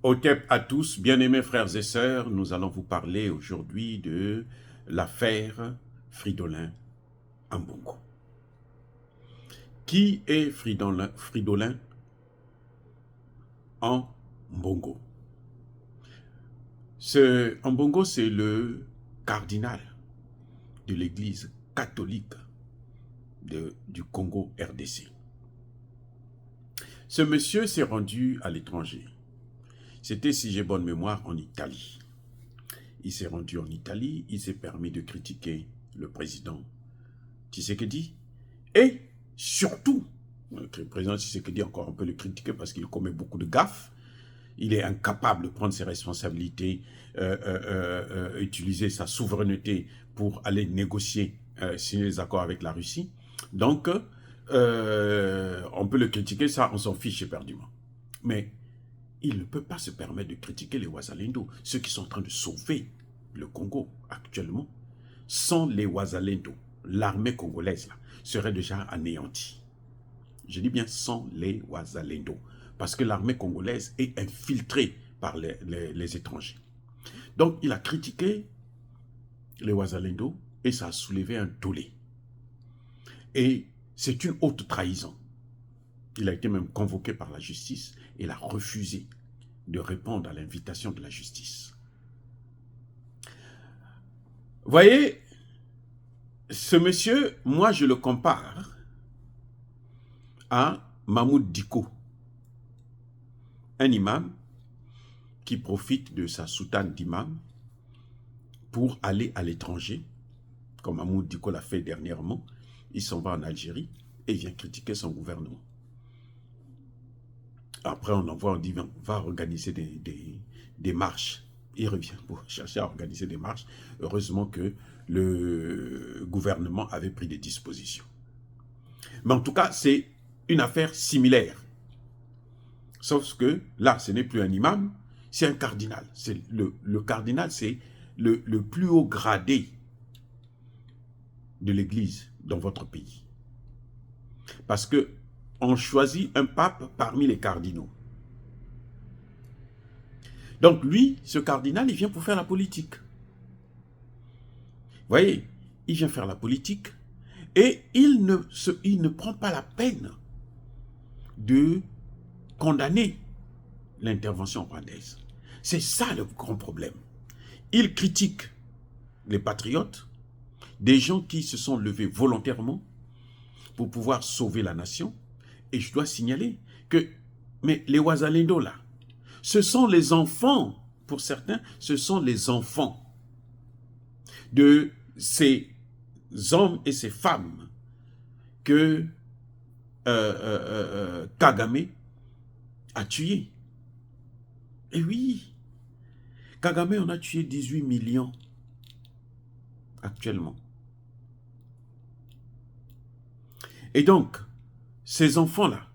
Otep à tous, bien-aimés frères et sœurs, nous allons vous parler aujourd'hui de l'affaire Fridolin Ambongo. Qui est Fridolin Ambongo? Ambongo, c'est le cardinal de l'église catholique du Congo RDC. Ce monsieur s'est rendu à l'étranger. C'était, si j'ai bonne mémoire, en Italie. Il s'est rendu en Italie, il s'est permis de critiquer le président Tshisekedi et surtout, le président Tshisekedi, encore on peut le critiquer parce qu'il commet beaucoup de gaffes, il est incapable de prendre ses responsabilités, utiliser sa souveraineté pour aller négocier, signer les accords avec la Russie. Donc, on peut le critiquer, ça on s'en fiche éperdument. Mais il ne peut pas se permettre de critiquer les Wazalendo, ceux qui sont en train de sauver le Congo actuellement. Sans les Wazalendo, l'armée congolaise là, serait déjà anéantie. Je dis bien sans les Wazalendo, parce que l'armée congolaise est infiltrée par les étrangers. Donc il a critiqué les Wazalendo et ça a soulevé un tollé. Et c'est une haute trahison. Il a été même convoqué par la justice et il a refusé de répondre à l'invitation de la justice. Voyez, ce monsieur, moi je le compare à Mahmoud Dicko, un imam qui profite de sa soutane d'imam pour aller à l'étranger, comme Mahmoud Dicko l'a fait dernièrement. Il s'en va en Algérie et vient critiquer son gouvernement. Après, on envoie, on dit, on va organiser des marches. Il revient pour chercher à organiser des marches. Heureusement que le gouvernement avait pris des dispositions. Mais en tout cas, c'est une affaire similaire. Sauf que là, ce n'est plus un imam, c'est un cardinal. Le cardinal, c'est le plus haut gradé de l'Église dans votre pays. Parce que on choisit un pape parmi les cardinaux. Donc lui, ce cardinal, il vient pour faire la politique. Vous voyez, il vient faire la politique et il ne prend pas la peine de condamner l'intervention rwandaise. C'est ça le grand problème. Il critique les patriotes, des gens qui se sont levés volontairement pour pouvoir sauver la nation. Et je dois signaler que, mais les Wazalendo là, ce sont les enfants, pour certains, ce sont les enfants de ces hommes et ces femmes que Kagame a tués. Et oui, Kagame en a tué 18 millions actuellement. Et donc, ces enfants-là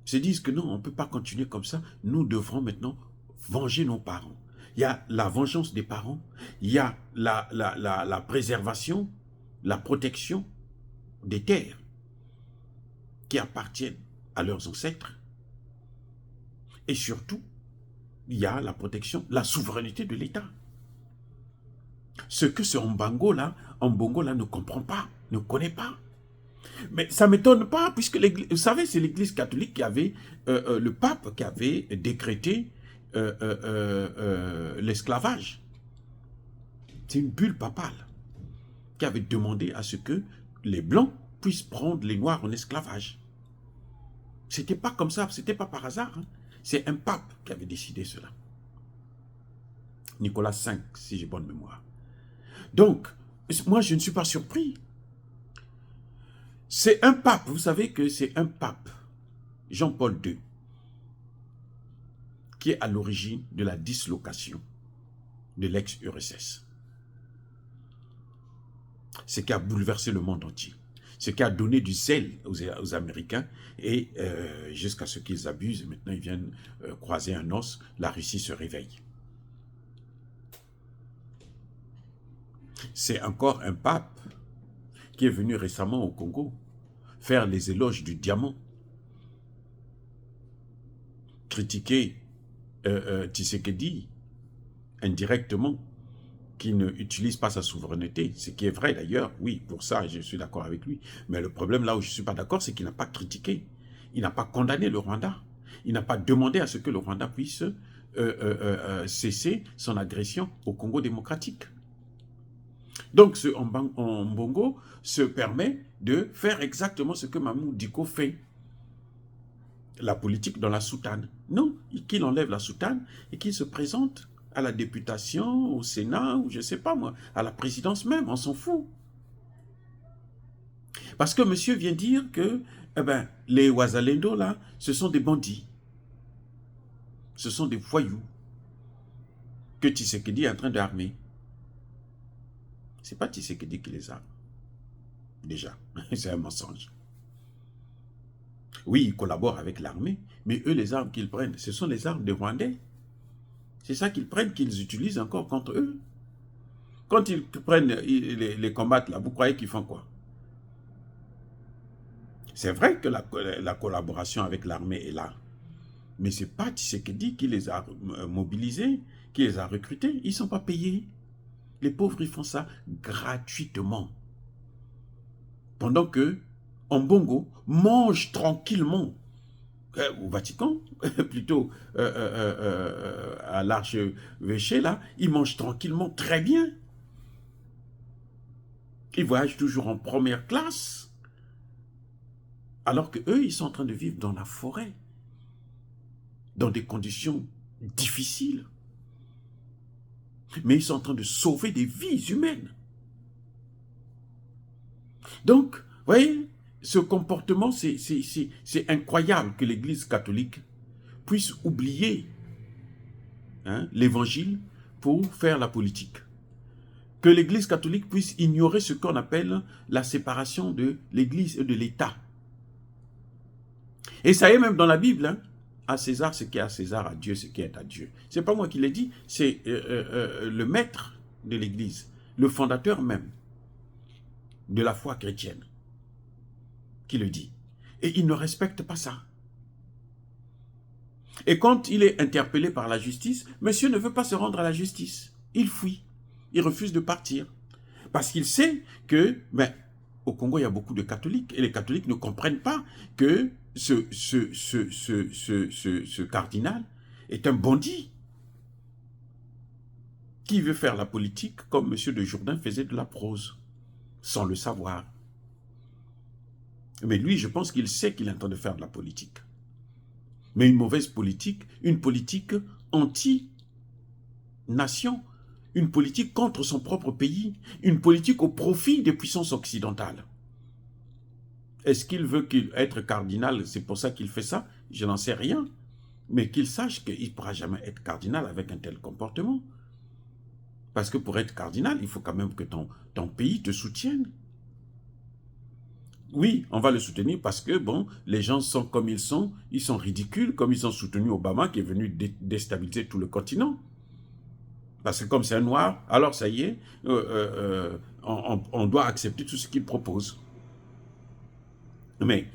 se disent que non, on ne peut pas continuer comme ça. Nous devrons maintenant venger nos parents. Il y a la vengeance des parents, il y a la préservation, la protection des terres qui appartiennent à leurs ancêtres. Et surtout, il y a la protection, la souveraineté de l'État. Ce que ce Ambongo là ne comprend pas, ne connaît pas. Mais ça ne m'étonne pas, puisque vous savez, c'est l'Église catholique qui avait, le pape qui avait décrété l'esclavage. C'est une bulle papale qui avait demandé à ce que les Blancs puissent prendre les Noirs en esclavage. C'était pas comme ça, c'était pas par hasard. Hein. C'est un pape qui avait décidé cela. Nicolas V, si j'ai bonne mémoire. Donc, moi je ne suis pas surpris. C'est un pape, vous savez que c'est un pape, Jean-Paul II, qui est à l'origine de la dislocation de l'ex-URSS. Ce qui a bouleversé le monde entier. Ce qui a donné du zèle aux Américains et jusqu'à ce qu'ils abusent. Et maintenant, ils viennent croiser un os. La Russie se réveille. C'est encore un pape qui est venu récemment au Congo faire les éloges du diamant, critiquer Tshisekedi, indirectement, qui n'utilise pas sa souveraineté, ce qui est vrai d'ailleurs, oui, pour ça, je suis d'accord avec lui. Mais le problème là où je ne suis pas d'accord, c'est qu'il n'a pas critiqué, il n'a pas condamné le Rwanda, il n'a pas demandé à ce que le Rwanda puisse cesser son agression au Congo démocratique. Donc ce Mbongo se permet de faire exactement ce que Mamou Diko fait. La politique dans la soutane. Non, qu'il enlève la soutane et qu'il se présente à la députation, au Sénat, ou je ne sais pas moi, à la présidence même, on s'en fout. Parce que monsieur vient dire que les Wazalendo, là, ce sont des bandits. Ce sont des voyous que Tshisekedi est en train d'armer. Ce n'est pas Tshisekedi qui les arme. Déjà, c'est un mensonge. Oui, ils collaborent avec l'armée, mais eux, les armes qu'ils prennent, ce sont les armes des Rwandais. C'est ça qu'ils prennent, qu'ils utilisent encore contre eux. Quand ils prennent les combattre, là, vous croyez qu'ils font quoi? C'est vrai que la collaboration avec l'armée est là. Mais ce n'est pas Tshisekedi qui les a mobilisés, qui les a recrutés. Ils ne sont pas payés. Les pauvres, ils font ça gratuitement. Pendant que Mbongo mange tranquillement au Vatican, plutôt à l'archevêché, là, il mange tranquillement très bien. Ils voyagent toujours en première classe. Alors qu'eux, ils sont en train de vivre dans la forêt, dans des conditions difficiles. Mais ils sont en train de sauver des vies humaines. Donc, vous voyez, ce comportement, c'est incroyable que l'Église catholique puisse oublier l'Évangile pour faire la politique. Que l'Église catholique puisse ignorer ce qu'on appelle la séparation de l'Église et de l'État. Et ça est même dans la Bible, hein, à César ce qui est à César, à Dieu ce qui est à Dieu. Ce n'est pas moi qui l'ai dit, c'est le maître de l'Église, le fondateur même de la foi chrétienne qui le dit. Et il ne respecte pas ça. Et quand il est interpellé par la justice, monsieur ne veut pas se rendre à la justice. Il fuit. Il refuse de partir. Parce qu'il sait que, au Congo, il y a beaucoup de catholiques. Et les catholiques ne comprennent pas que ce cardinal est un bandit qui veut faire la politique comme M. de Jourdain faisait de la prose, sans le savoir. Mais lui, je pense qu'il sait qu'il est en train de faire de la politique. Mais une mauvaise politique, une politique anti-nation, une politique contre son propre pays, une politique au profit des puissances occidentales. Est-ce qu'il veut être cardinal, c'est pour ça qu'il fait ça? Je n'en sais rien. Mais qu'il sache qu'il ne pourra jamais être cardinal avec un tel comportement. Parce que pour être cardinal, il faut quand même que ton pays te soutienne. Oui, on va le soutenir parce que, bon, les gens sont comme ils sont ridicules, comme ils ont soutenu Obama qui est venu déstabiliser tout le continent. Parce que comme c'est un noir, alors ça y est, on doit accepter tout ce qu'il propose. Mais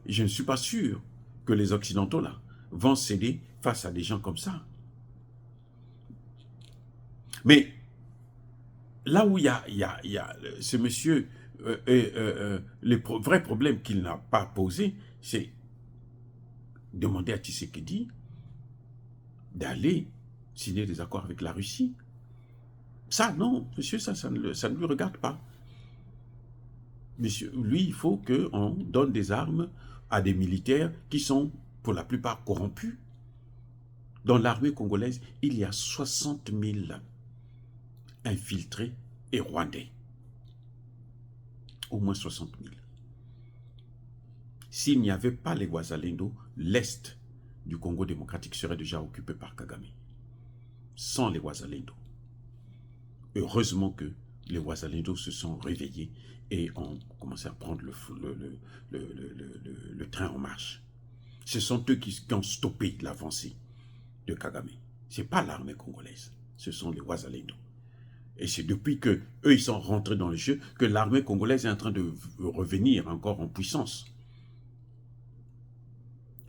je ne suis pas sûr que les Occidentaux, là, vont céder face à des gens comme ça. Mais là où il y a ce monsieur, le vrai problème qu'il n'a pas posé, c'est demander à Tshisekedi d'aller signer des accords avec la Russie. Ça, non, monsieur, ça ne lui regarde pas. Monsieur, lui, il faut qu'on donne des armes à des militaires qui sont, pour la plupart, corrompus. Dans l'armée congolaise, il y a 60 000 infiltrés et rwandais. Au moins 60 000. S'il n'y avait pas les Wazalendo, l'Est du Congo démocratique serait déjà occupé par Kagame. Sans les Wazalendo. Heureusement que les Wazalendo se sont réveillés et ont commencé à prendre le train en marche. Ce sont eux qui ont stoppé l'avancée de Kagame. Ce n'est pas l'armée congolaise, ce sont les Wazalendo. Et c'est depuis qu'eux, ils sont rentrés dans le jeu que l'armée congolaise est en train de revenir encore en puissance.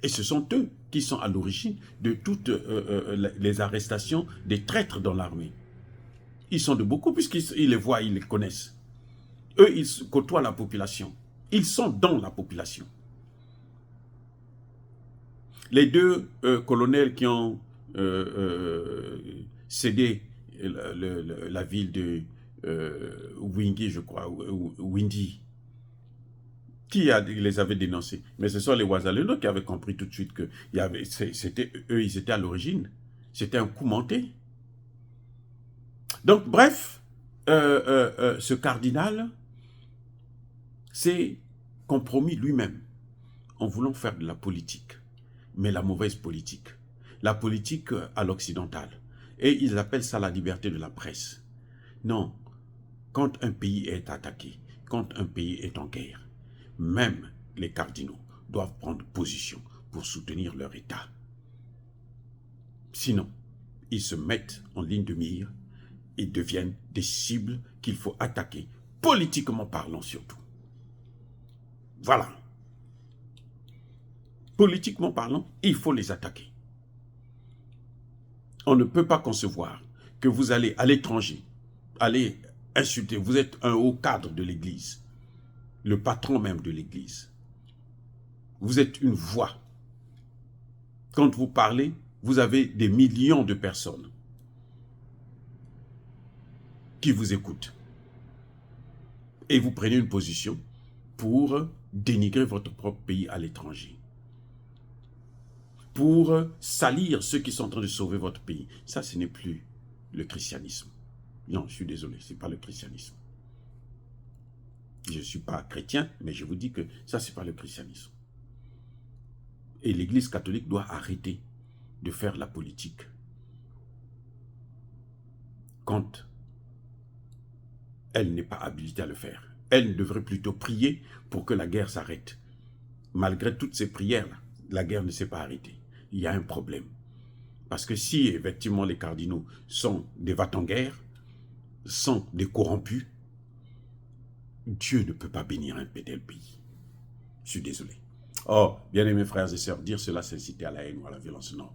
Et ce sont eux qui sont à l'origine de toutes les arrestations des traîtres dans l'armée. Ils sont de beaucoup, puisqu'ils les voient, ils les connaissent. Eux, ils côtoient la population. Ils sont dans la population. Les deux colonels qui ont cédé la ville de Wingi, je crois, Windy, qui les avait dénoncés? Mais ce sont les Ouazalendo qui avaient compris tout de suite que eux, ils étaient à l'origine. C'était un coup monté. Donc, bref, ce cardinal s'est compromis lui-même en voulant faire de la politique, mais la mauvaise politique. La politique à l'occidentale. Et ils appellent ça la liberté de la presse. Non, quand un pays est attaqué, quand un pays est en guerre, même les cardinaux doivent prendre position pour soutenir leur État. Sinon, ils se mettent en ligne de mire et deviennent des cibles qu'il faut attaquer, politiquement parlant surtout. Voilà. Politiquement parlant, il faut les attaquer. On ne peut pas concevoir que vous allez à l'étranger, allez insulter, vous êtes un haut cadre de l'Église, le patron même de l'Église. Vous êtes une voix. Quand vous parlez, vous avez des millions de personnes qui vous écoutent. Et vous prenez une position pour dénigrer votre propre pays à l'étranger. Pour salir ceux qui sont en train de sauver votre pays. Ça, ce n'est plus le christianisme. Non, je suis désolé, ce n'est pas le christianisme. Je ne suis pas chrétien, mais je vous dis que ça, ce n'est pas le christianisme. Et l'Église catholique doit arrêter de faire la politique quand elle n'est pas habilitée à le faire. Elle devrait plutôt prier pour que la guerre s'arrête. Malgré toutes ces prières-là, la guerre ne s'est pas arrêtée. Il y a un problème. Parce que si effectivement les cardinaux sont des va-t-en-guerre, sont des corrompus, Dieu ne peut pas bénir un tel pays. Je suis désolé. Oh, bien-aimés frères et sœurs, dire cela, c'est inciter à la haine ou à la violence. Non.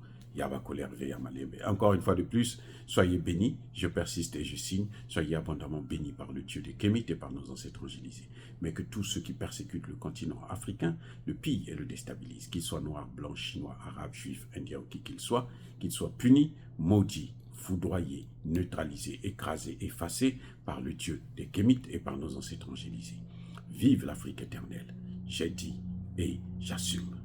Encore une fois de plus, soyez bénis, je persiste et je signe, soyez abondamment bénis par le Dieu des Kémites et par nos ancêtres angélisés. Mais que tous ceux qui persécutent le continent africain le pillent et le déstabilisent, qu'ils soient noirs, blancs, chinois, arabes, juifs, indiens ou qui qu'ils soient punis, maudits, foudroyés, neutralisés, écrasés, effacés par le Dieu des Kémites et par nos ancêtres angélisés. Vive l'Afrique éternelle, j'ai dit et j'assume.